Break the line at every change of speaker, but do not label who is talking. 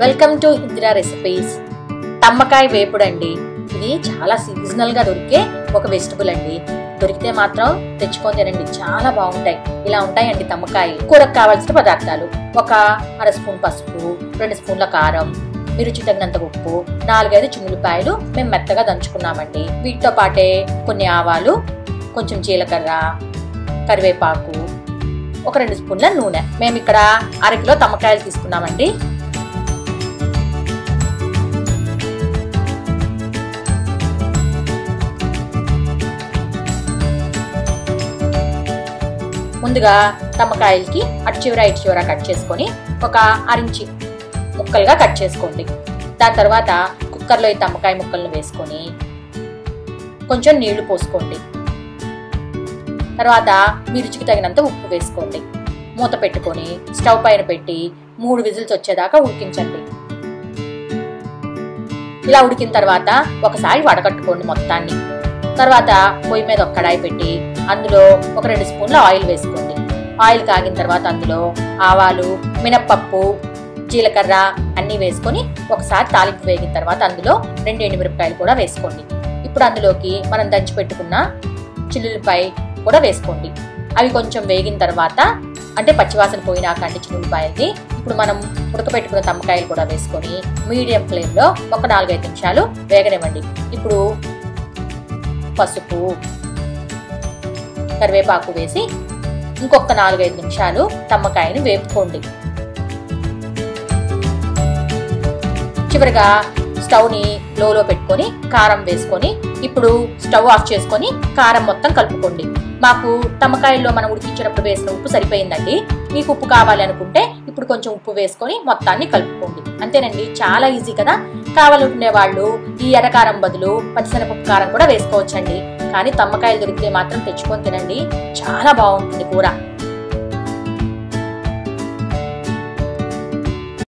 Welcome to Indira recipes. తమ్మకాయ వేపుడు అండి. ఇది చాలా సీజనల్ గా దొరికే ఒక వెజిటబుల్ అండి. దొరికితే మాత్రం తెచ్చుకొని తినండి, చాలా బాగుంటాయి. ఇలా ఉంటాయండి తమ్మకాయలు. కూరకు కావాల్సిన పదార్థాలు: ఒక అర స్పూన్ పసుపు, 2 స్పూన్ల కారం, మీ రుచి తగినంత ఉప్పు, 4-5 చిన్నులపాయలు మేము మెత్తగా దంచుకున్నామండి. వీటితో పాటే కొన్ని ఆవాలు, కొంచెం జీలకర్ర, కరివేపాకు, ఒక 2 స్పూన్ల నూనె. మేము ఇక్కడ అరకిలో తమ్మకాయలు తీసుకున్నామండి. ముందుగా తమ్మకాయలకి అటు చివర ఇటు చివర కట్ చేసుకొని ఒక 1/2 ఇంచు ముక్కలుగా కట్ చేసుకోండి. దాని తర్వాత కుక్కర్లో ఈ తమ్మకాయ ముక్కలను వేసుకొని కొంచెం నీళ్లు పోసుకోండి. తర్వాత మీ రుచికి తగినంత ఉప్పు వేసుకోండి. మూత పెట్టుకొని స్టవ్ పైన పెట్టి 3 విజిల్స్ వచ్చేదాకా ఉడికించండి. ఇలా ఉడికిన తర్వాత ఒకసారి వడకట్టుకోండి మొత్తాన్ని. తర్వాత పొయ్యి మీద ఒక కడాయి పెట్టి అందులో ఒక 2 స్పూన్ల ఆయిల్ వేసుకోండి. ఆయిల్ కాగిన తర్వాత అందులో ఆవాలు, మినప్పప్పు, జీలకర్ర అన్నీ వేసుకొని ఒకసారి తాలింపు వేగిన తర్వాత అందులో 2 ఎండుమిరపకాయలు కూడా వేసుకోండి. ఇప్పుడు అందులోకి మనం దంచి పెట్టుకున్న చిల్లులపై కూడా వేసుకోండి. అవి కొంచెం వేగిన తర్వాత, అంటే పచ్చివాసన పోయినాక అండి చిల్లులపాయల్ని, ఇప్పుడు మనం ఉడకపెట్టుకున్న తమ్మకాయలు కూడా వేసుకొని మీడియం ఫ్లేమ్లో ఒక 4-5 నిమిషాలు వేగనివ్వండి. ఇప్పుడు పసుపు, కరివేపాకు వేసి ఇంకొక 4-5 నిమిషాలు తమ్మకాయని వేపుకోండి. చివరిగా స్టవ్ని లోలో పెట్టుకొని కారం వేసుకొని ఇప్పుడు స్టవ్ ఆఫ్ చేసుకొని కారం మొత్తం కలుపుకోండి. మాకు తమ్మకాయల్లో మనం ఉడికించినప్పుడు వేసిన ఉప్పు సరిపోయిందండి. మీకు ఉప్పు కావాలి అనుకుంటే ఇప్పుడు కొంచెం ఉప్పు వేసుకొని మొత్తాన్ని కలుపుకోండి. అంతేనండి, చాలా ఈజీ కదా. కావాలనుకునే వాళ్ళు ఈ ఎర్రకారం బదులు పచ్చిశనగపప్పు కారం కూడా వేసుకోవచ్చండి. కానీ తమ్మకాయలు దొరికితే మాత్రం తెచ్చుకొని తినండి, చాలా బాగుంటుంది కూర.